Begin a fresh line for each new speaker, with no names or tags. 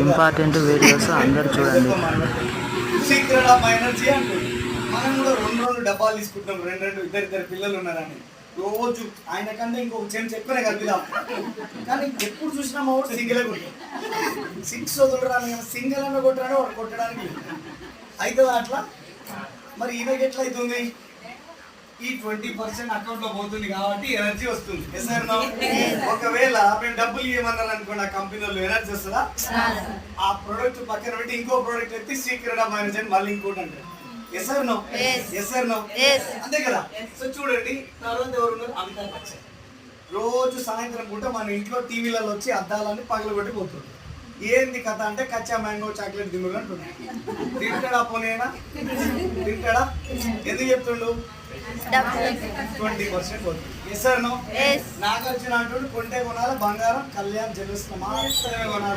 Important videos అందరు చూడండి.
Secret of energy అంటుంది. మనం కూడా రెండు డబ్బాలు తీసుకుంటున్నాం, రెండు ఇద్దరు పిల్లలు ఉన్నారని రోజు ఆయన కన్నా ఇంకొక చెప్పిన కలుపుదాం. కానీ ఎప్పుడు చూసినా మా వాడు సింగిలే కొట్టాడు. 6 వదులురాని సింగిల్ అన్న కొట్టాడు, వాడు కొట్టడానికి అవుతుందా అట్లా? మరి ఈయనకి ఎట్లా అవుతుంది? ఈ 20% అకౌంట్ లో పోతుంది కాబట్టి ఎనర్జీ వస్తుంది. ఒకవేళ మేము డబ్బులు ఇవ్వమన్నారు అనుకోండి, ఆ కంపెనీ వాళ్ళు ఎనర్జీ వస్తుందా? ఆ ప్రోడక్ట్ పక్కన పెట్టి ఇంకో ప్రోడక్ట్ ఎత్తి సీక్రెట్ ఆఫ్ ఎనర్జీ అని మళ్ళీ ఇంకోటి అంటారు. అంతే కదా? సో చూడండి, తర్వాత ఎవరు ఉన్నారు? అమితాబ్ బచ్చన్. రోజు సాయంత్రం పూట మన ఇంట్లో టీవీలలో వచ్చి అద్దాలని పగలగొట్టి పోతుంది. ఏంది కథ అంటే కచ్చా మ్యాంగో చాక్లెట్ తిన్నాడు అంటున్నాడు. తింటాడా? పోనేనా తింటాడా? ఎందుకు చెప్తుండు? 20% పోతుంది. నాగార్జున అంటుండు కొంటే కొనాలి బంగారం, కళ్యాణ్ జ్యువెలర్స్ మాత్రమే కొనాలి.